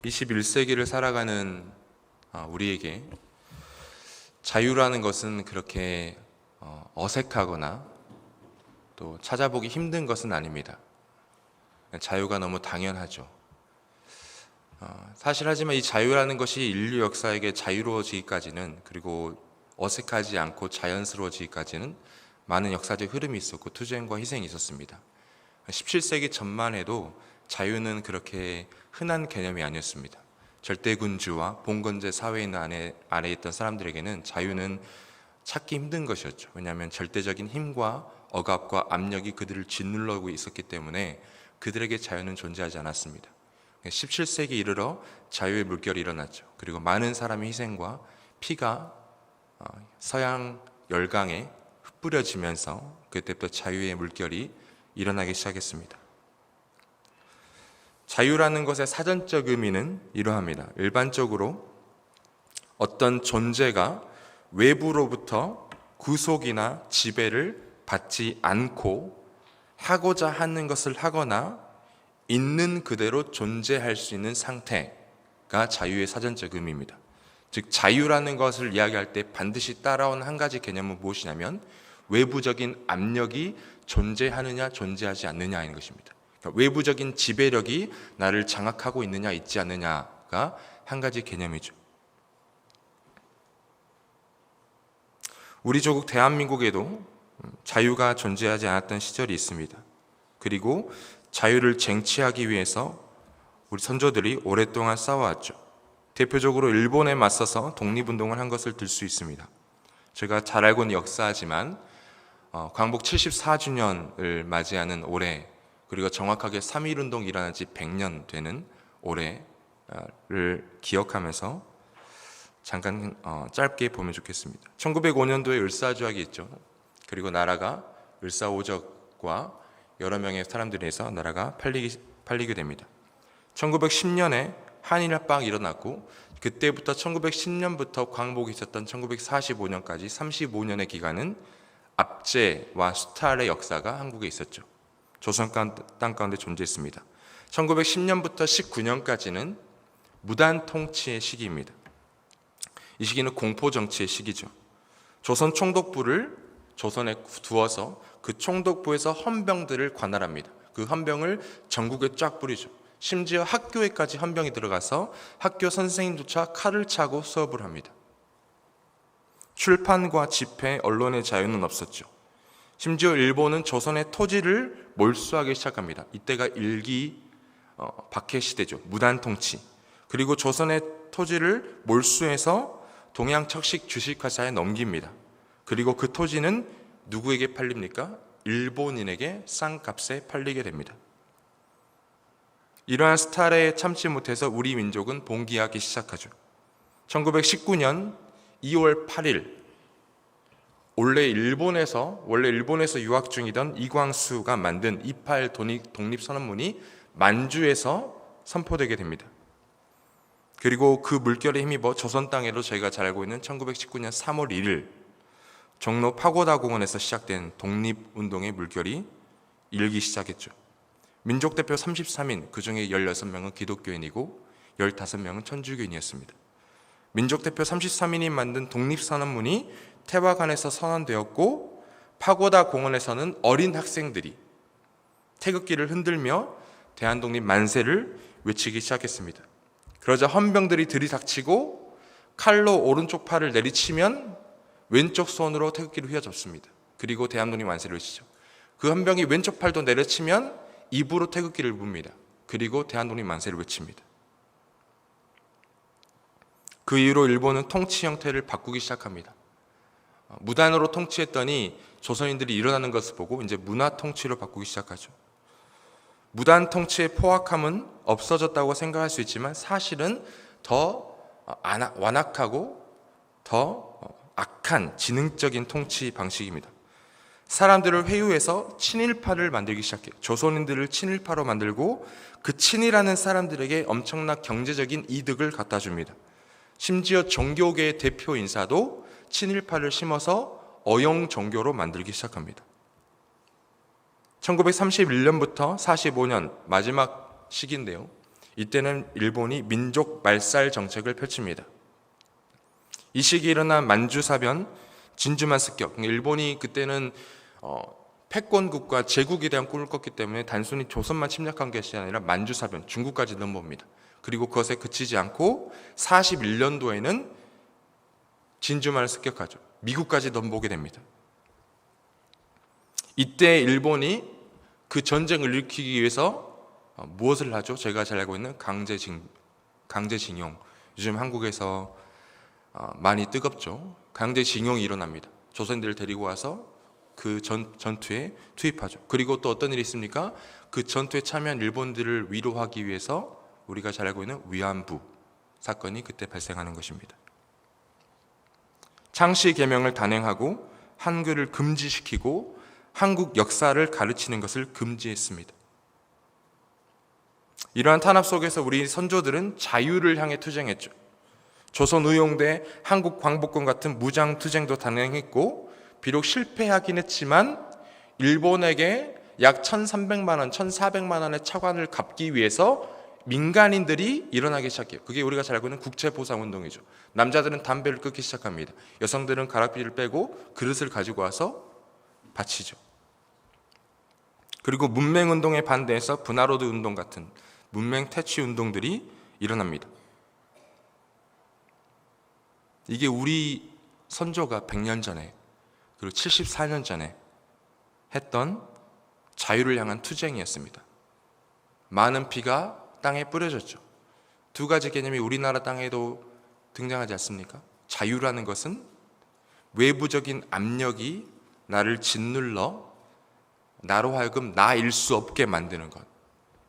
21세기를 살아가는 우리에게 자유라는 것은 그렇게 어색하거나 또 찾아보기 힘든 것은 아닙니다. 자유가 너무 당연하죠. 사실 하지만 이 자유라는 것이 인류 역사에게 자유로워지기까지는, 그리고 어색하지 않고 자연스러워지기까지는 많은 역사적 흐름이 있었고 투쟁과 희생이 있었습니다. 17세기 전만 해도 자유는 그렇게 흔한 개념이 아니었습니다. 절대군주와 봉건제 사회인 아래 있던 사람들에게는 자유는 찾기 힘든 것이었죠. 왜냐하면 절대적인 힘과 억압과 압력이 그들을 짓눌러고 있었기 때문에 그들에게 자유는 존재하지 않았습니다. 17세기 이르러 자유의 물결이 일어났죠. 그리고 많은 사람의 희생과 피가 서양 열강에 흩뿌려지면서 그때부터 자유의 물결이 일어나기 시작했습니다. 자유라는 것의 사전적 의미는 이러합니다. 일반적으로 어떤 존재가 외부로부터 구속이나 지배를 받지 않고 하고자 하는 것을 하거나 있는 그대로 존재할 수 있는 상태가 자유의 사전적 의미입니다. 즉 자유라는 것을 이야기할 때 반드시 따라오는 한 가지 개념은 무엇이냐면 외부적인 압력이 존재하느냐 존재하지 않느냐인 것입니다. 그러니까 외부적인 지배력이 나를 장악하고 있느냐 있지 않느냐가 한 가지 개념이죠. 우리 조국 대한민국에도 자유가 존재하지 않았던 시절이 있습니다. 그리고 자유를 쟁취하기 위해서 우리 선조들이 오랫동안 싸워왔죠. 대표적으로 일본에 맞서서 독립운동을 한 것을 들 수 있습니다. 제가 잘 알고 있는 역사지만 광복 74주년을 맞이하는 올해, 그리고 정확하게 3.1운동이 일어난 지 100년 되는 올해를 기억하면서 잠깐 짧게 보면 좋겠습니다. 1905년도에 을사조약이 있죠. 그리고 나라가 을사오적과 여러 명의 사람들에 의해서 나라가 팔리게 됩니다. 1910년에 한일합방이 일어났고, 그때부터 1910년부터 광복이 있었던 1945년까지 35년의 기간은 압제와 수탈의 역사가 한국에 있었죠. 조선 땅 가운데 존재했습니다. 1910년부터 19년까지는 무단 통치의 시기입니다. 이 시기는 공포정치의 시기죠. 조선 총독부를 조선에 두어서 그 총독부에서 헌병들을 관할합니다. 그 헌병을 전국에 쫙 뿌리죠. 심지어 학교에까지 헌병이 들어가서 학교 선생님조차 칼을 차고 수업을 합니다. 출판과 집회, 언론의 자유는 없었죠. 심지어 일본은 조선의 토지를 몰수하기 시작합니다. 이때가 일기 박해 시대죠. 무단 통치. 그리고 조선의 토지를 몰수해서 동양 척식 주식회사에 넘깁니다. 그리고 그 토지는 누구에게 팔립니까? 일본인에게 싼 값에 팔리게 됩니다. 이러한 스탈에 참지 못해서 우리 민족은 봉기하기 시작하죠. 1919년 2월 8일 원래 일본에서 유학 중이던 이광수가 만든 2.8 독립선언문이 만주에서 선포되게 됩니다. 그리고 그 물결에 힘입어 조선 땅에도 저희가 잘 알고 있는 1919년 3월 1일 종로 파고다 공원에서 시작된 독립운동의 물결이 일기 시작했죠. 민족대표 33인, 그중에 16명은 기독교인이고 15명은 천주교인이었습니다. 민족대표 33인이 만든 독립선언문이 태화관에서 선언되었고, 파고다 공원에서는 어린 학생들이 태극기를 흔들며 대한독립 만세를 외치기 시작했습니다. 그러자 헌병들이 들이닥치고 칼로 오른쪽 팔을 내리치면 왼쪽 손으로 태극기를 휘어잡습니다. 그리고 대한독립 만세를 외치죠. 그 헌병이 왼쪽 팔도 내려치면 입으로 태극기를 붑니다. 그리고 대한독립 만세를 외칩니다. 그 이후로 일본은 통치 형태를 바꾸기 시작합니다. 무단으로 통치했더니 조선인들이 일어나는 것을 보고 이제 문화 통치로 바꾸기 시작하죠. 무단 통치의 포악함은 없어졌다고 생각할 수 있지만 사실은 더 완악하고 더 악한 지능적인 통치 방식입니다. 사람들을 회유해서 친일파를 만들기 시작해요. 조선인들을 친일파로 만들고 그 친일하는 사람들에게 엄청난 경제적인 이득을 갖다 줍니다. 심지어 종교계의 대표 인사도 친일파를 심어서 어용 종교로 만들기 시작합니다. 1931년부터 45년 마지막 시기인데요. 이때는 일본이 민족 말살 정책을 펼칩니다. 이 시기에 일어난 만주사변, 진주만 습격. 일본이 그때는 패권국가 제국에 대한 꿈을 꿨기 때문에 단순히 조선만 침략한 것이 아니라 만주사변, 중국까지 넘봅니다. 그리고 그것에 그치지 않고 41년도에는 진주만을 습격하죠. 미국까지 넘보게 됩니다. 이때 일본이 그 전쟁을 일으키기 위해서 무엇을 하죠? 제가 잘 알고 있는 강제징용. 요즘 한국에서 많이 뜨겁죠. 강제징용이 일어납니다. 조선인들을 데리고 와서 그 전투에 투입하죠. 그리고 또 어떤 일이 있습니까? 그 전투에 참여한 일본들을 위로하기 위해서 우리가 잘 알고 있는 위안부 사건이 그때 발생하는 것입니다. 창씨 계명을 단행하고 한글을 금지시키고 한국 역사를 가르치는 것을 금지했습니다. 이러한 탄압 속에서 우리 선조들은 자유를 향해 투쟁했죠. 조선의용대, 한국광복군 같은 무장투쟁도 단행했고 비록 실패하긴 했지만 일본에게 약 1,300만 원, 1,400만 원의 차관을 갚기 위해서 민간인들이 일어나기 시작해요. 그게 우리가 잘 알고 있는 국채보상운동이죠. 남자들은 담배를 끊기 시작합니다. 여성들은 가락비를 빼고 그릇을 가지고 와서 바치죠. 그리고 문맹운동에 반대해서 분화로드 운동 같은 문맹 퇴치 운동들이 일어납니다. 이게 우리 선조가 100년 전에 그리고 74년 전에 했던 자유를 향한 투쟁이었습니다. 많은 피가 땅에 뿌려졌죠. 두 가지 개념이 우리나라 땅에도 등장하지 않습니까? 자유라는 것은 외부적인 압력이 나를 짓눌러 나로 하여금 나일 수 없게 만드는 것.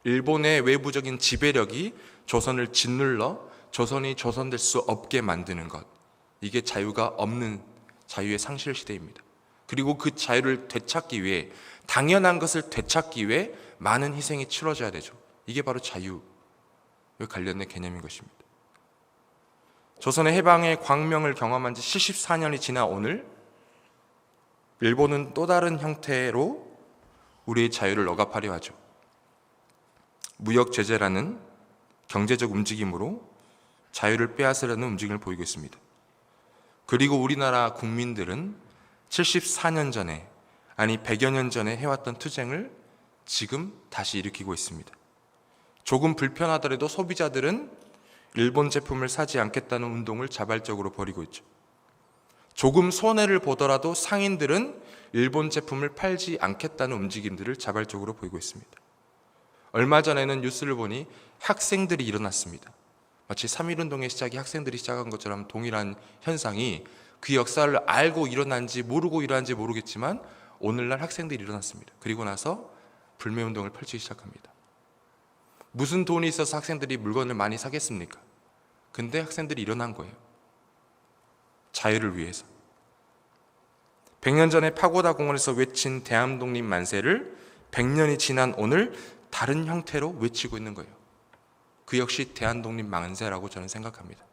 일본의 외부적인 지배력이 조선을 짓눌러 조선이 조선될 수 없게 만드는 것. 이게 자유가 없는 자유의 상실 시대입니다. 그리고 그 자유를 되찾기 위해 당연한 것을 되찾기 위해 많은 희생이 치러져야 되죠. 이게 바로 자유에 관련된 개념인 것입니다. 조선의 해방의 광명을 경험한 지 74년이 지난 오늘 일본은 또 다른 형태로 우리의 자유를 억압하려 하죠. 무역 제재라는 경제적 움직임으로 자유를 빼앗으려는 움직임을 보이고 있습니다. 그리고 우리나라 국민들은 74년 전에, 아니 100여 년 전에 해왔던 투쟁을 지금 다시 일으키고 있습니다. 조금 불편하더라도 소비자들은 일본 제품을 사지 않겠다는 운동을 자발적으로 벌이고 있죠. 조금 손해를 보더라도 상인들은 일본 제품을 팔지 않겠다는 움직임들을 자발적으로 보이고 있습니다. 얼마 전에는 뉴스를 보니 학생들이 일어났습니다. 마치 3.1운동의 시작이 학생들이 시작한 것처럼 동일한 현상이 그 역사를 알고 일어난지 모르고 일어난지 모르겠지만 오늘날 학생들이 일어났습니다. 그리고 나서 불매운동을 펼치기 시작합니다. 무슨 돈이 있어서 학생들이 물건을 많이 사겠습니까? 근데 학생들이 일어난 거예요. 자유를 위해서. 100년 전에 파고다 공원에서 외친 대한독립 만세를 100년이 지난 오늘 다른 형태로 외치고 있는 거예요. 그 역시 대한독립 만세라고 저는 생각합니다.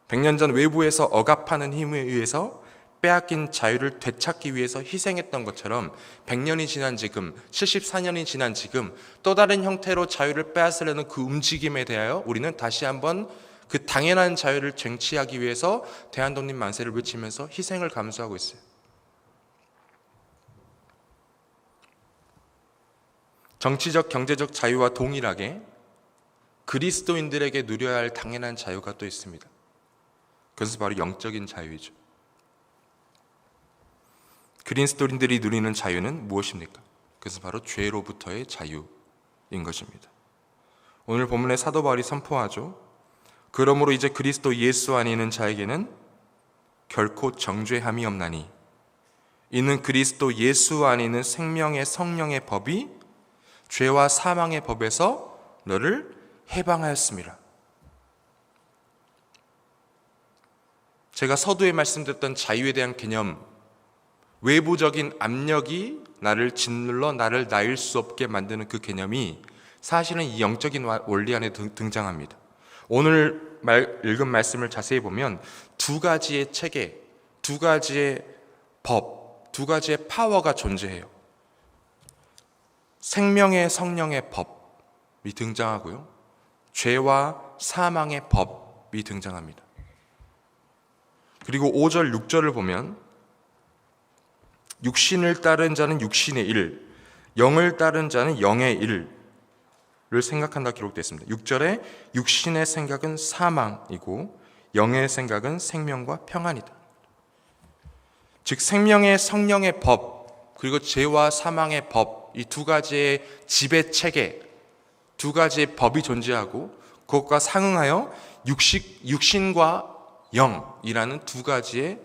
100년 전 외부에서 억압하는 힘에 의해서 빼앗긴 자유를 되찾기 위해서 희생했던 것처럼 100년이 지난 지금, 74년이 지난 지금 또 다른 형태로 자유를 빼앗으려는 그 움직임에 대하여 우리는 다시 한번 그 당연한 자유를 쟁취하기 위해서 대한독립 만세를 외치면서 희생을 감수하고 있어요. 정치적, 경제적 자유와 동일하게 그리스도인들에게 누려야 할 당연한 자유가 또 있습니다. 그것은 바로 영적인 자유이죠. 그리스도인들이 누리는 자유는 무엇입니까? 그것은 바로 죄로부터의 자유인 것입니다. 오늘 본문의 사도 바울이 선포하죠. 그러므로 이제 그리스도 예수 안에 있는 자에게는 결코 정죄함이 없나니 이는 그리스도 예수 안에 있는 생명의 성령의 법이 죄와 사망의 법에서 너를 해방하였습니다. 제가 서두에 말씀드렸던 자유에 대한 개념, 외부적인 압력이 나를 짓눌러 나를 나일 수 없게 만드는 그 개념이 사실은 이 영적인 원리 안에 등장합니다. 오늘 읽은 말씀을 자세히 보면 두 가지의 체계, 두 가지의 법, 두 가지의 파워가 존재해요. 생명의 성령의 법, 등장하고요. 죄와 사망의 법이 등장합니다. 그리고 5절, 6절을 보면 육신을 따른 자는 육신의 일, 영을 따른 자는 영의 일을 생각한다 기록되어 있습니다. 6절에 육신의 생각은 사망이고 영의 생각은 생명과 평안이다. 즉 생명의 성령의 법 그리고 죄와 사망의 법, 이 두 가지의 지배 체계, 두 가지의 법이 존재하고 그것과 상응하여 육신과 영이라는 두 가지의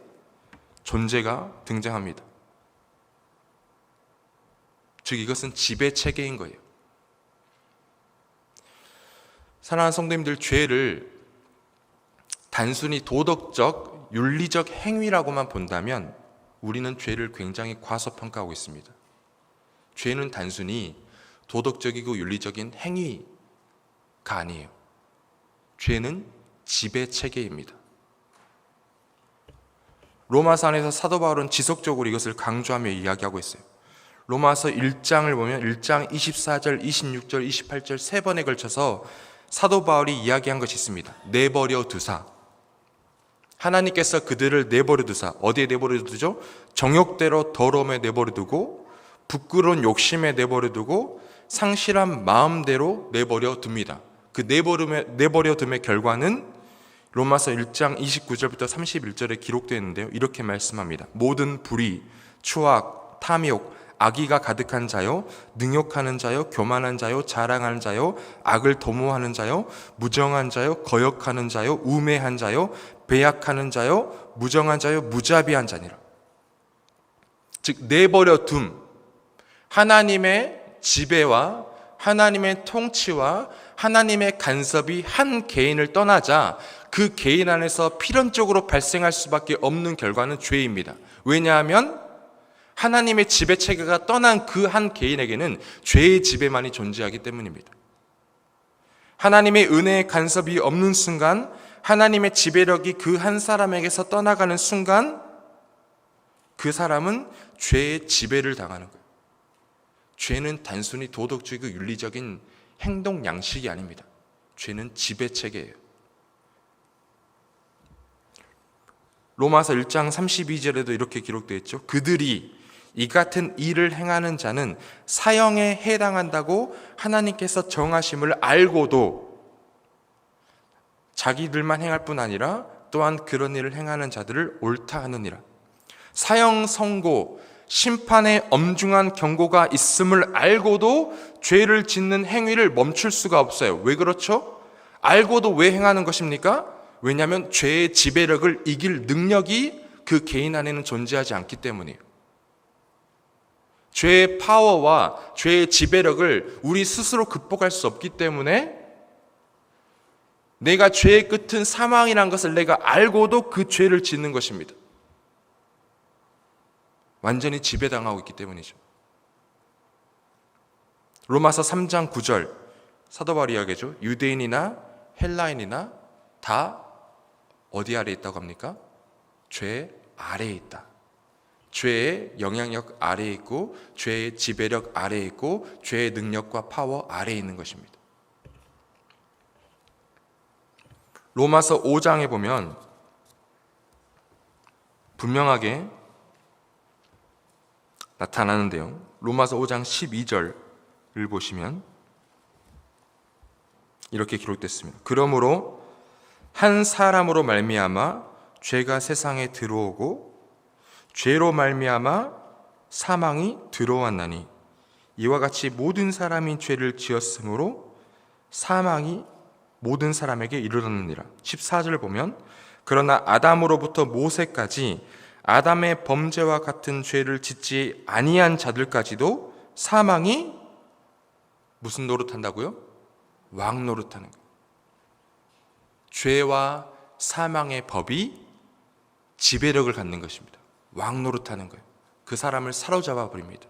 존재가 등장합니다. 즉 이것은 지배 체계인 거예요. 사랑하는 성도님들, 죄를 단순히 도덕적, 윤리적 행위라고만 본다면 우리는 죄를 굉장히 과소평가하고 있습니다. 죄는 단순히 도덕적이고 윤리적인 행위가 아니에요. 죄는 지배 체계입니다. 로마서 안에서 사도 바울은 지속적으로 이것을 강조하며 이야기하고 있어요. 로마서 1장을 보면 1장 24절, 26절, 28절 세 번에 걸쳐서 사도 바울이 이야기한 것이 있습니다. 내버려 두사. 하나님께서 그들을 내버려 두사. 어디에 내버려 두죠? 정욕대로 더러움에 내버려 두고 부끄러운 욕심에 내버려 두고 상실한 마음대로 내버려 둡니다. 그 내버려 둠의 결과는 로마서 1장 29절부터 31절에 기록되어 있는데요. 이렇게 말씀합니다. 모든 불의, 추악, 탐욕, 악의가 가득한 자요, 능욕하는 자요, 교만한 자요, 자랑하는 자요, 악을 도모하는 자요, 무정한 자요, 거역하는 자요, 우매한 자요, 배약하는 자요, 무정한 자요, 무자비한 자니라. 즉 내버려 둠, 하나님의 지배와 하나님의 통치와 하나님의 간섭이 한 개인을 떠나자 그 개인 안에서 필연적으로 발생할 수밖에 없는 결과는 죄입니다. 왜냐하면 하나님의 지배 체계가 떠난 그 한 개인에게는 죄의 지배만이 존재하기 때문입니다. 하나님의 은혜의 간섭이 없는 순간, 하나님의 지배력이 그 한 사람에게서 떠나가는 순간 그 사람은 죄의 지배를 당하는 거예요. 죄는 단순히 도덕적이고 윤리적인 행동 양식이 아닙니다. 죄는 지배 체계예요. 로마서 1장 32절에도 이렇게 기록되어 있죠. 그들이 이 같은 일을 행하는 자는 사형에 해당한다고 하나님께서 정하심을 알고도 자기들만 행할 뿐 아니라 또한 그런 일을 행하는 자들을 옳다 하느니라. 사형 선고, 심판의 엄중한 경고가 있음을 알고도 죄를 짓는 행위를 멈출 수가 없어요. 왜 그렇죠? 알고도 왜 행하는 것입니까? 왜냐하면 죄의 지배력을 이길 능력이 그 개인 안에는 존재하지 않기 때문이에요. 죄의 파워와 죄의 지배력을 우리 스스로 극복할 수 없기 때문에 내가 죄의 끝은 사망이라는 것을 내가 알고도 그 죄를 짓는 것입니다. 완전히 지배당하고 있기 때문이죠. 로마서 3장 9절 사도 바울이 이야기하죠. 유대인이나 헬라인이나 다 어디 아래에 있다고 합니까? 죄 아래에 있다. 죄의 영향력 아래에 있고 죄의 지배력 아래에 있고 죄의 능력과 파워 아래에 있는 것입니다. 로마서 5장에 보면 분명하게 나타나는데요. 로마서 5장 12절을 보시면 이렇게 기록됐습니다. 그러므로 한 사람으로 말미암아 죄가 세상에 들어오고 죄로 말미암아 사망이 들어왔나니 이와 같이 모든 사람이 죄를 지었으므로 사망이 모든 사람에게 이르렀느니라. 14절을 보면 그러나 아담으로부터 모세까지 아담의 범죄와 같은 죄를 짓지 아니한 자들까지도 사망이 무슨 노릇한다고요? 왕 노릇하는 거예요. 죄와 사망의 법이 지배력을 갖는 것입니다. 왕 노릇하는 거예요. 그 사람을 사로잡아 버립니다.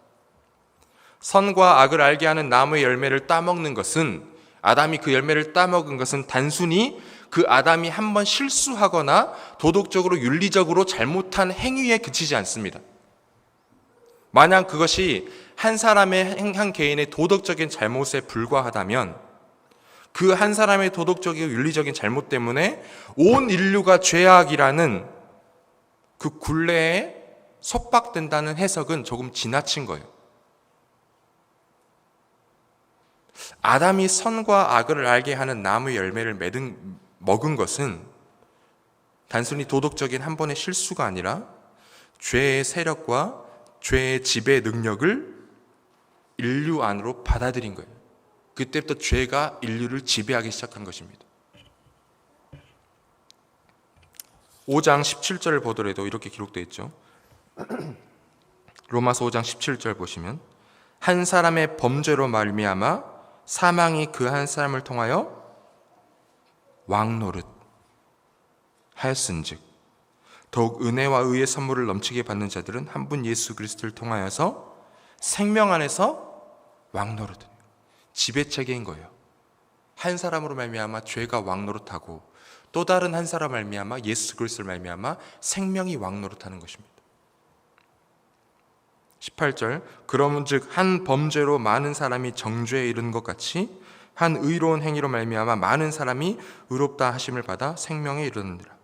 선과 악을 알게 하는 나무의 열매를 따먹는 것은, 아담이 그 열매를 따먹은 것은 단순히 그 아담이 한번 실수하거나 도덕적으로 윤리적으로 잘못한 행위에 그치지 않습니다. 만약 그것이 한 사람의 한 개인의 도덕적인 잘못에 불과하다면 그 한 사람의 도덕적이고 윤리적인 잘못 때문에 온 인류가 죄악이라는 그 굴레에 속박된다는 해석은 조금 지나친 거예요. 아담이 선과 악을 알게 하는 나무의 열매를 먹은 것은 단순히 도덕적인 한 번의 실수가 아니라 죄의 세력과 죄의 지배 능력을 인류 안으로 받아들인 거예요. 그때부터 죄가 인류를 지배하기 시작한 것입니다. 5장 17절을 보더라도 이렇게 기록되어 있죠. 로마서 5장 17절 보시면 한 사람의 범죄로 말미암아 사망이 그 한 사람을 통하여 왕노릇 하였은즉 더욱 은혜와 의의 선물을 넘치게 받는 자들은 한 분 예수 그리스도를 통하여서 생명 안에서 왕노릇, 지배체계인 거예요. 한 사람으로 말미암아 죄가 왕노릇하고 또 다른 한 사람 말미암아 예수 그리스도를 말미암아 생명이 왕노릇하는 것입니다. 18절 그러문즉 한 범죄로 많은 사람이 정죄에 이르는 것 같이 한 의로운 행위로 말미암아 많은 사람이 의롭다 하심을 받아 생명에 이르느니라.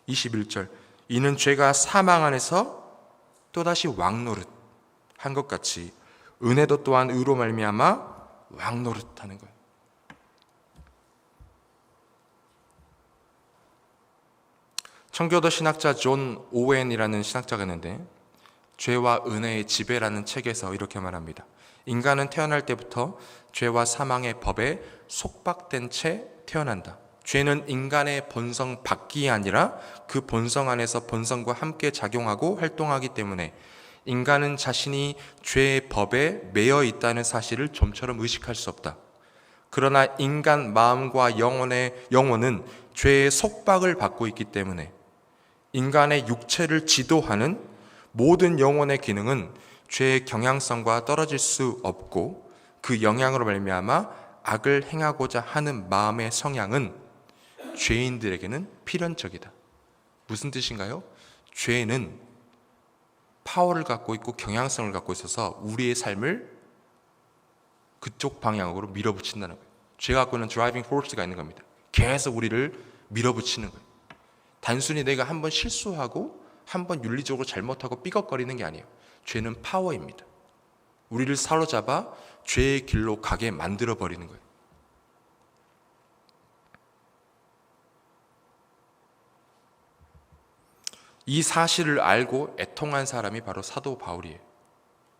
21절 이는 죄가 사망 안에서 또다시 왕노릇 한 것 같이 은혜도 또한 의로 말미암아 왕노릇 하는 거예요. 청교도 신학자 존 오웬이라는 신학자가 있는데 죄와 은혜의 지배라는 책에서 이렇게 말합니다. 인간은 태어날 때부터 죄와 사망의 법에 속박된 채 태어난다. 죄는 인간의 본성 밖이 아니라 그 본성 안에서 본성과 함께 작용하고 활동하기 때문에 인간은 자신이 죄의 법에 매여 있다는 사실을 좀처럼 의식할 수 없다. 그러나 인간 마음과 영혼은 죄의 속박을 받고 있기 때문에 인간의 육체를 지도하는 모든 영혼의 기능은 죄의 경향성과 떨어질 수 없고 그 영향으로 말미암아 악을 행하고자 하는 마음의 성향은 죄인들에게는 필연적이다. 무슨 뜻인가요? 죄는 파워를 갖고 있고 경향성을 갖고 있어서 우리의 삶을 그쪽 방향으로 밀어붙인다는 거예요. 죄가 갖고 있는 드라이빙 포스가 있는 겁니다. 계속 우리를 밀어붙이는 거예요. 단순히 내가 한번 실수하고 한번 윤리적으로 잘못하고 삐걱거리는 게 아니에요. 죄는 파워입니다. 우리를 사로잡아 죄의 길로 가게 만들어버리는 거예요. 이 사실을 알고 애통한 사람이 바로 사도 바울이에요.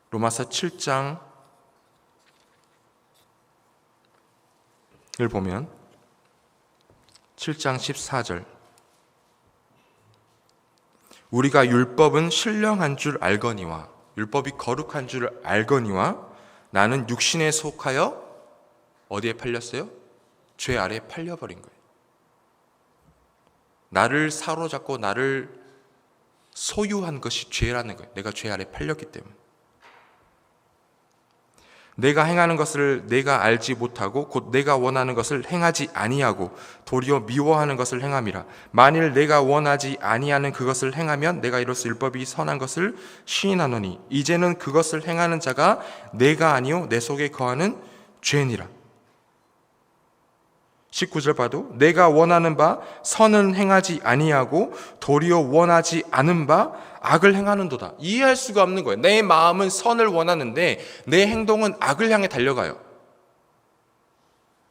로마서 7장을 보면 7장 14절 우리가 율법은 신령한 줄 알거니와 율법이 거룩한 줄 알거니와 나는 육신에 속하여 어디에 팔렸어요? 죄 아래에 팔려버린 거예요. 나를 사로잡고 나를 소유한 것이 죄라는 거예요. 내가 죄 아래 팔렸기 때문에. 내가 행하는 것을 내가 알지 못하고 곧 내가 원하는 것을 행하지 아니하고 도리어 미워하는 것을 행함이라. 만일 내가 원하지 아니하는 그것을 행하면 내가 이로써 율법이 선한 것을 시인하노니 이제는 그것을 행하는 자가 내가 아니요 내 속에 거하는 죄니라. 19절 봐도 내가 원하는 바 선은 행하지 아니하고 도리어 원하지 않은 바 악을 행하는도다. 이해할 수가 없는 거예요. 내 마음은 선을 원하는데 내 행동은 악을 향해 달려가요.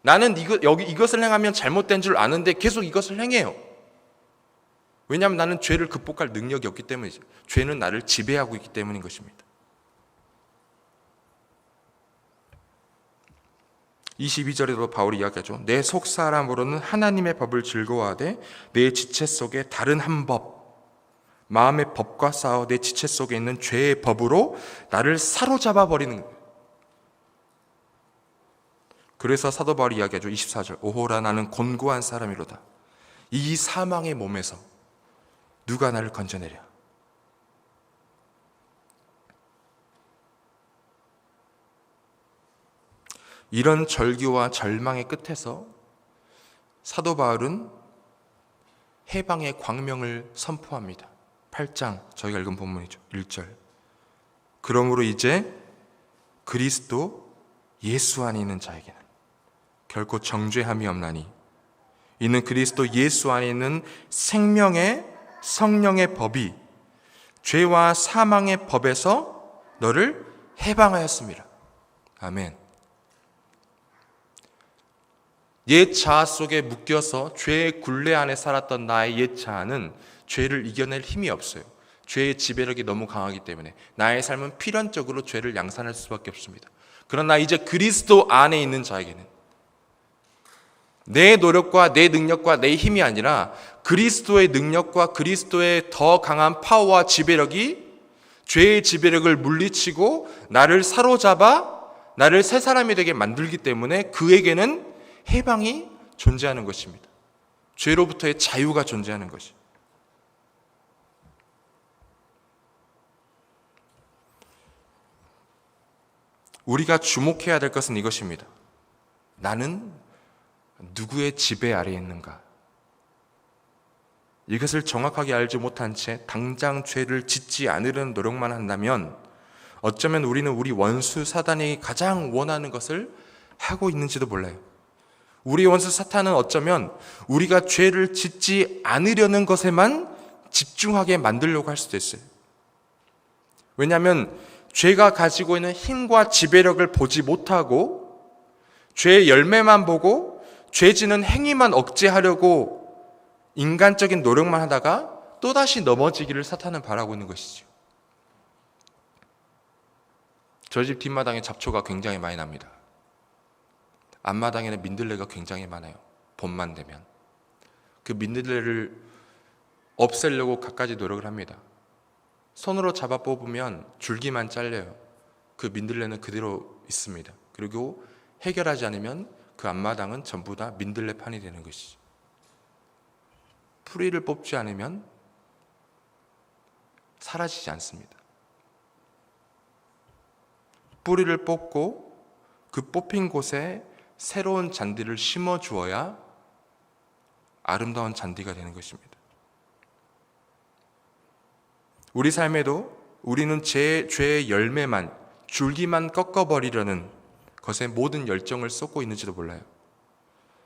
나는 이것을 행하면 잘못된 줄 아는데 계속 이것을 행해요. 왜냐하면 나는 죄를 극복할 능력이 없기 때문이죠. 죄는 나를 지배하고 있기 때문인 것입니다. 22절에도 바울이 이야기하죠. 내 속사람으로는 하나님의 법을 즐거워하되 내 지체 속에 다른 한 법, 마음의 법과 싸워 내 지체 속에 있는 죄의 법으로 나를 사로잡아 버리는 거예요. 그래서 사도 바울이 이야기하죠. 24절 오호라 나는 곤고한 사람이로다. 이 사망의 몸에서 누가 나를 건져내랴. 이런 절규와 절망의 끝에서 사도 바울은 해방의 광명을 선포합니다. 8장 저희가 읽은 본문이죠. 1절 그러므로 이제 그리스도 예수 안에 있는 자에게는 결코 정죄함이 없나니 이는 그리스도 예수 안에 있는 생명의 성령의 법이 죄와 사망의 법에서 너를 해방하였습니다. 아멘. 옛 자아 속에 묶여서 죄의 굴레 안에 살았던 나의 옛 자아는 죄를 이겨낼 힘이 없어요. 죄의 지배력이 너무 강하기 때문에 나의 삶은 필연적으로 죄를 양산할 수밖에 없습니다. 그러나 이제 그리스도 안에 있는 자에게는 내 노력과 내 능력과 내 힘이 아니라 그리스도의 능력과 그리스도의 더 강한 파워와 지배력이 죄의 지배력을 물리치고 나를 사로잡아 나를 새 사람이 되게 만들기 때문에 그에게는 해방이 존재하는 것입니다. 죄로부터의 자유가 존재하는 것이. 우리가 주목해야 될 것은 이것입니다. 나는 누구의 지배 아래에 있는가? 이것을 정확하게 알지 못한 채 당장 죄를 짓지 않으려는 노력만 한다면 어쩌면 우리는 우리 원수 사단이 가장 원하는 것을 하고 있는지도 몰라요. 우리 원수 사탄은 어쩌면 우리가 죄를 짓지 않으려는 것에만 집중하게 만들려고 할 수도 있어요. 왜냐하면 죄가 가지고 있는 힘과 지배력을 보지 못하고 죄의 열매만 보고 죄 지는 행위만 억제하려고 인간적인 노력만 하다가 또다시 넘어지기를 사탄은 바라고 있는 것이죠. 저희 집 뒷마당에 잡초가 굉장히 많이 납니다. 앞마당에는 민들레가 굉장히 많아요. 봄만 되면. 그 민들레를 없애려고 갖가지 노력을 합니다. 손으로 잡아 뽑으면 줄기만 잘려요. 그 민들레는 그대로 있습니다. 그리고 해결하지 않으면 그 앞마당은 전부 다 민들레판이 되는 것이죠. 뿌리를 뽑지 않으면 사라지지 않습니다. 뿌리를 뽑고 그 뽑힌 곳에 새로운 잔디를 심어 주어야 아름다운 잔디가 되는 것입니다. 우리 삶에도 우리는 죄의 열매만, 줄기만 꺾어버리려는 것에 모든 열정을 쏟고 있는지도 몰라요.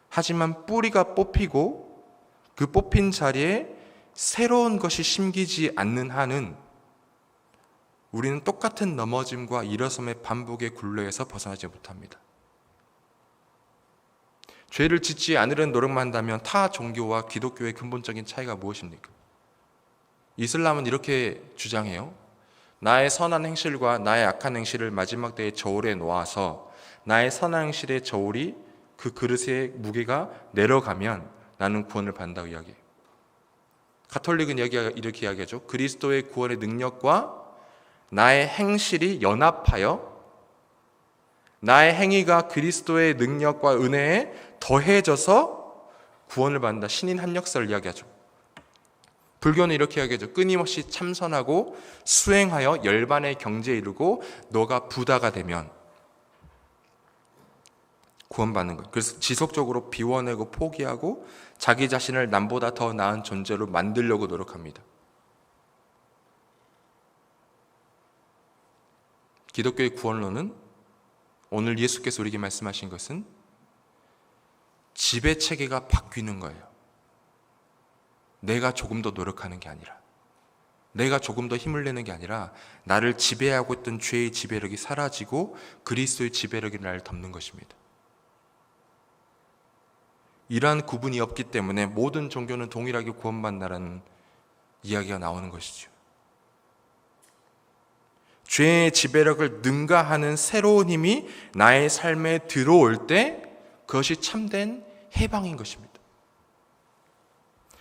하지만 뿌리가 뽑히고 그 뽑힌 자리에 새로운 것이 심기지 않는 한은 우리는 똑같은 넘어짐과 일어섬의 반복의 굴레에서 벗어나지 못합니다. 죄를 짓지 않으려는 노력만 한다면 타 종교와 기독교의 근본적인 차이가 무엇입니까? 이슬람은 이렇게 주장해요. 나의 선한 행실과 나의 악한 행실을 마지막 때의 저울에 놓아서 나의 선한 행실의 저울이 그 그릇의 무게가 내려가면 나는 구원을 받는다고 이야기해요. 가톨릭은 이렇게 이야기하죠. 그리스도의 구원의 능력과 나의 행실이 연합하여 나의 행위가 그리스도의 능력과 은혜에 더해져서 구원을 받는다. 신인 합력설을 이야기하죠. 불교는 이렇게 이야기하죠. 끊임없이 참선하고 수행하여 열반의 경지에 이르고 너가 부다가 되면 구원받는 거예요. 그래서 지속적으로 비워내고 포기하고 자기 자신을 남보다 더 나은 존재로 만들려고 노력합니다. 기독교의 구원론은 오늘 예수께서 우리에게 말씀하신 것은 지배 체계가 바뀌는 거예요. 내가 조금 더 노력하는 게 아니라, 내가 조금 더 힘을 내는 게 아니라 나를 지배하고 있던 죄의 지배력이 사라지고 그리스도의 지배력이 나를 덮는 것입니다. 이러한 구분이 없기 때문에 모든 종교는 동일하게 구원받는다는 이야기가 나오는 것이죠. 죄의 지배력을 능가하는 새로운 힘이 나의 삶에 들어올 때 그것이 참된 해방인 것입니다.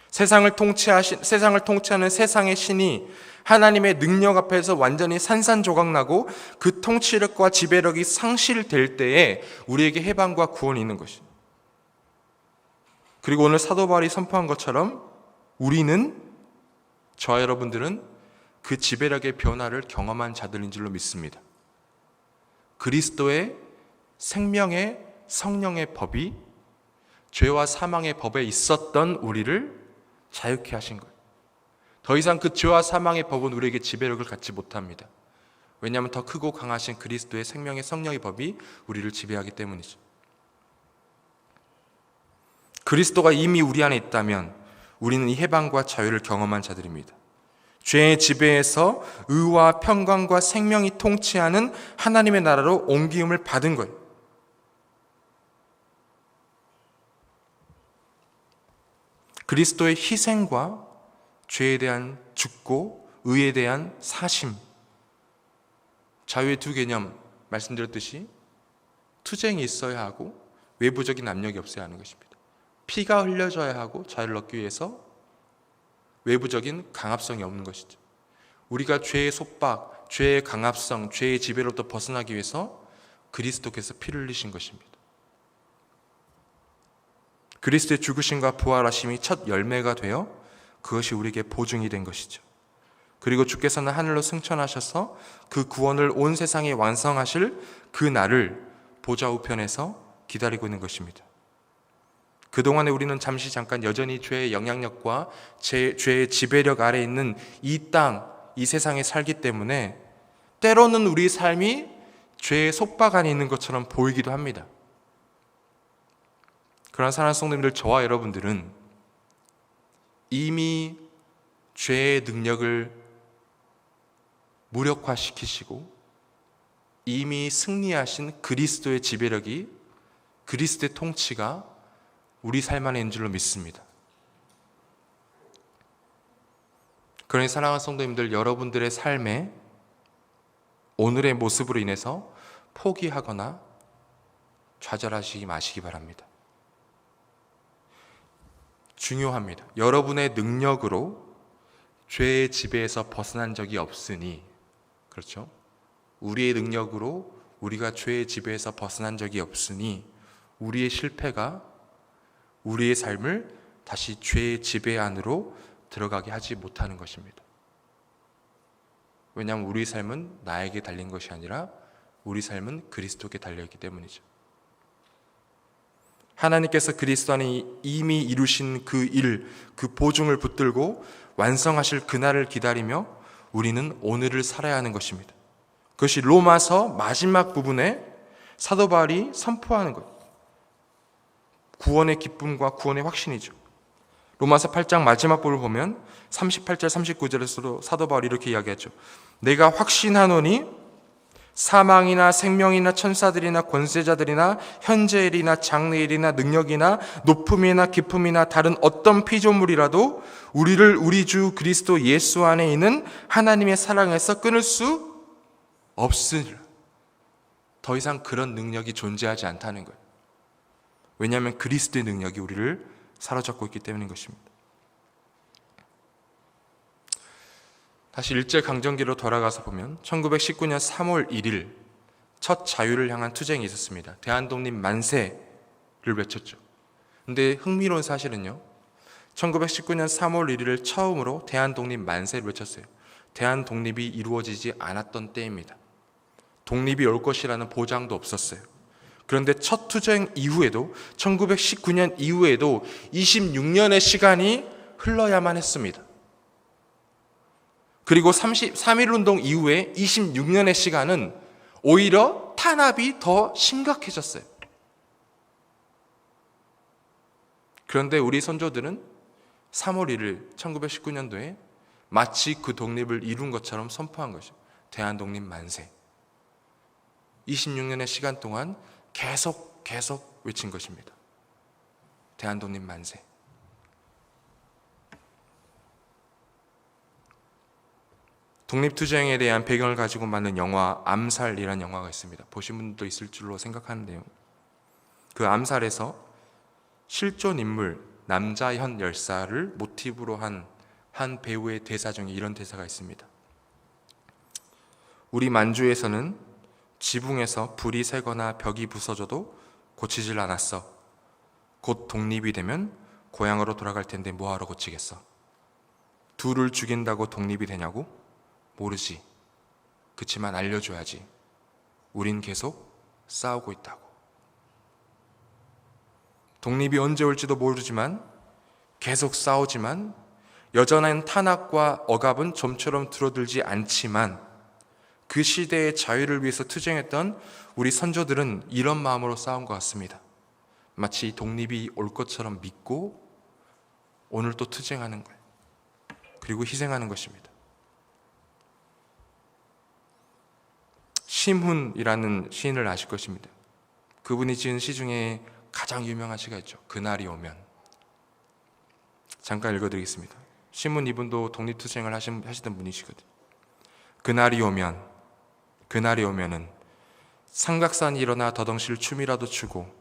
세상을 통치하는 세상의 신이 하나님의 능력 앞에서 완전히 산산조각나고 그 통치력과 지배력이 상실될 때에 우리에게 해방과 구원이 있는 것입니다. 그리고 오늘 사도 바울이 선포한 것처럼 우리는, 저와 여러분들은 그 지배력의 변화를 경험한 자들인 줄로 믿습니다. 그리스도의 생명의 성령의 법이 죄와 사망의 법에 있었던 우리를 자유케 하신 거예요. 더 이상 그 죄와 사망의 법은 우리에게 지배력을 갖지 못합니다. 왜냐하면 더 크고 강하신 그리스도의 생명의 성령의 법이 우리를 지배하기 때문이죠. 그리스도가 이미 우리 안에 있다면 우리는 이 해방과 자유를 경험한 자들입니다. 죄의 지배에서 의와 평강과 생명이 통치하는 하나님의 나라로 옮기움을 받은 거예요. 그리스도의 희생과 죄에 대한 죽고 의에 대한 사심, 자유의 두 개념 말씀드렸듯이 투쟁이 있어야 하고 외부적인 압력이 없어야 하는 것입니다. 피가 흘려져야 하고 자유를 얻기 위해서 외부적인 강압성이 없는 것이죠. 우리가 죄의 속박, 죄의 강압성, 죄의 지배로부터 벗어나기 위해서 그리스도께서 피를 흘리신 것입니다. 그리스도의 죽으심과 부활하심이 첫 열매가 되어 그것이 우리에게 보증이 된 것이죠. 그리고 주께서는 하늘로 승천하셔서 그 구원을 온 세상에 완성하실 그 날을 보좌 우편에서 기다리고 있는 것입니다. 그동안에 우리는 잠깐 여전히 죄의 영향력과 죄의 지배력 아래에 있는 이 땅, 이 세상에 살기 때문에 때로는 우리 삶이 죄의 속박 안에 있는 것처럼 보이기도 합니다. 그러나 사랑하는 성도님들, 저와 여러분들은 이미 죄의 능력을 무력화시키시고 이미 승리하신 그리스도의 지배력이, 그리스도의 통치가 우리 삶 안에 있는 줄로 믿습니다. 그러니 사랑하는 성도님들, 여러분들의 삶에 오늘의 모습으로 인해서 포기하거나 좌절하시지 마시기 바랍니다. 중요합니다. 여러분의 능력으로 죄의 지배에서 벗어난 적이 없으니, 그렇죠? 우리의 능력으로 우리가 죄의 지배에서 벗어난 적이 없으니 우리의 실패가 우리의 삶을 다시 죄의 지배 안으로 들어가게 하지 못하는 것입니다. 왜냐하면 우리 삶은 나에게 달린 것이 아니라 우리 삶은 그리스도께 달려있기 때문이죠. 하나님께서 그리스도 안에 이미 이루신 그 일, 그 보증을 붙들고 완성하실 그날을 기다리며 우리는 오늘을 살아야 하는 것입니다. 그것이 로마서 마지막 부분에 사도 바울이 선포하는 것, 구원의 기쁨과 구원의 확신이죠. 로마서 8장 마지막 부분을 보면 38절 39절에서도 사도 바울이 이렇게 이야기하죠. 내가 확신하노니 사망이나 생명이나 천사들이나 권세자들이나 현재일이나 장래일이나 능력이나 높음이나 깊음이나 다른 어떤 피조물이라도 우리를 우리 주 그리스도 예수 안에 있는 하나님의 사랑에서 끊을 수 없으리라. 더 이상 그런 능력이 존재하지 않다는 거예요. 왜냐하면 그리스도의 능력이 우리를 사로잡고 있기 때문인 것입니다. 다시 일제강점기로 돌아가서 보면 1919년 3월 1일 첫 자유를 향한 투쟁이 있었습니다. 대한독립 만세를 외쳤죠. 그런데 흥미로운 사실은요, 1919년 3월 1일을 처음으로 대한독립 만세를 외쳤어요. 대한독립이 이루어지지 않았던 때입니다. 독립이 올 것이라는 보장도 없었어요. 그런데 첫 투쟁 이후에도 1919년 이후에도 26년의 시간이 흘러야만 했습니다. 그리고 3.1운동 이후에 26년의 시간은 오히려 탄압이 더 심각해졌어요. 그런데 우리 선조들은 3월 1일 1919년도에 마치 그 독립을 이룬 것처럼 선포한 것이죠. 대한독립 만세. 26년의 시간 동안 계속 외친 것입니다. 대한독립 만세. 독립투쟁에 대한 배경을 가지고 만든 영화 암살이라는 영화가 있습니다. 보신 분도 있을 줄로 생각하는데요. 그 암살에서 실존 인물 남자현 열사를 모티브로 한 배우의 대사 중에 이런 대사가 있습니다. 우리 만주에서는 지붕에서 불이 새거나 벽이 부서져도 고치질 않았어. 곧 독립이 되면 고향으로 돌아갈 텐데 뭐하러 고치겠어. 둘을 죽인다고 독립이 되냐고? 모르지. 그치만 알려줘야지. 우린 계속 싸우고 있다고. 독립이 언제 올지도 모르지만 계속 싸우지만 여전한 탄압과 억압은 좀처럼 줄어들지 않지만 그 시대의 자유를 위해서 투쟁했던 우리 선조들은 이런 마음으로 싸운 것 같습니다. 마치 독립이 올 것처럼 믿고 오늘 또 투쟁하는 거예요. 그리고 희생하는 것입니다. 심훈이라는 시인을 아실 것입니다. 그분이 지은 시 중에 가장 유명한 시가 있죠. 그날이 오면. 잠깐 읽어드리겠습니다. 심훈 이분도 독립투쟁을 하시던 분이시거든요. 그날이 오면은 삼각산이 일어나 더덩실 춤이라도 추고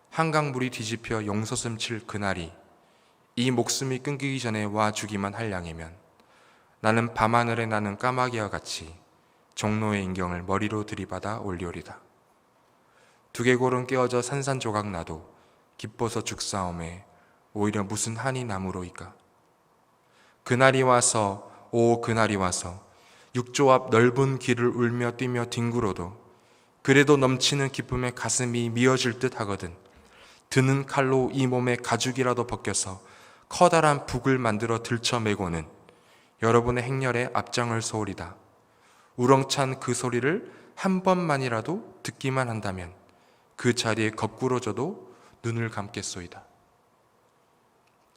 한강물이 뒤집혀 용서슴 칠 그날이 이 목숨이 끊기기 전에 와 주기만 할 양이면 나는 밤하늘에 나는 까마귀와 같이 종로의 인경을 머리로 들이받아 올리오리다. 두개골은 깨어져 산산조각 나도 기뻐서 죽사옴에 오히려 무슨 한이 남으로이까. 그날이 와서 그날이 와서 육조 앞 넓은 길을 울며 뛰며 뒹굴어도 그래도 넘치는 기쁨에 가슴이 미어질 듯 하거든 드는 칼로 이 몸의 가죽이라도 벗겨서 커다란 북을 만들어 들쳐매고는 여러분의 행렬에 앞장을 서오리다. 우렁찬 그 소리를 한 번만이라도 듣기만 한다면 그 자리에 거꾸로 져도 눈을 감겠소이다.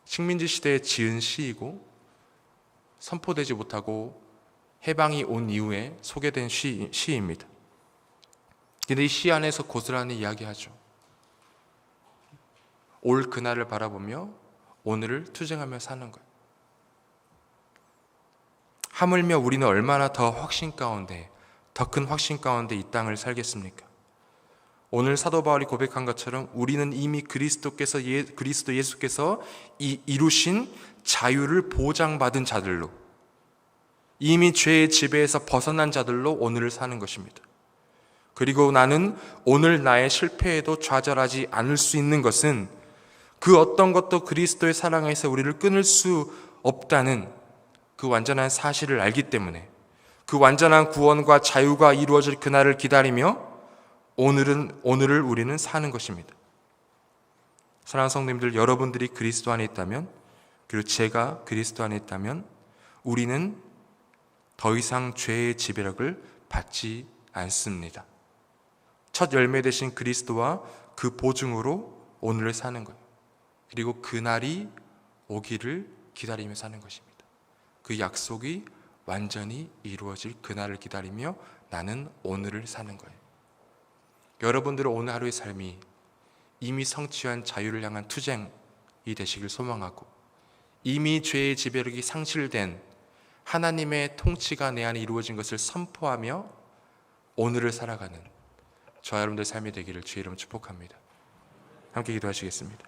식민지 시대에 지은 시이고 선포되지 못하고 해방이 온 이후에 소개된 시입니다. 근데 이 시 안에서 고스란히 이야기하죠. 올 그날을 바라보며 오늘을 투쟁하며 사는 거예요. 하물며 우리는 얼마나 더 확신 가운데, 더 큰 확신 가운데 이 땅을 살겠습니까? 오늘 사도 바울이 고백한 것처럼 우리는 이미 그리스도 예수께서 이루신 자유를 보장받은 자들로, 이미 죄의 지배에서 벗어난 자들로 오늘을 사는 것입니다. 그리고 나는 오늘 나의 실패에도 좌절하지 않을 수 있는 것은 그 어떤 것도 그리스도의 사랑에서 우리를 끊을 수 없다는 그 완전한 사실을 알기 때문에 그 완전한 구원과 자유가 이루어질 그날을 기다리며 오늘을 우리는 사는 것입니다. 사랑하는 성도님들, 여러분들이 그리스도 안에 있다면, 그리고 제가 그리스도 안에 있다면 우리는 더 이상 죄의 지배력을 받지 않습니다. 첫 열매 되신 그리스도와 그 보증으로 오늘을 사는 거예요. 그리고 그날이 오기를 기다리며 사는 것입니다. 그 약속이 완전히 이루어질 그날을 기다리며 나는 오늘을 사는 거예요. 여러분들의 오늘 하루의 삶이 이미 성취한 자유를 향한 투쟁이 되시길 소망하고, 이미 죄의 지배력이 상실된 하나님의 통치가 내 안에 이루어진 것을 선포하며 오늘을 살아가는 저와 여러분들의 삶이 되기를 주의 이름으로 축복합니다. 함께 기도하시겠습니다.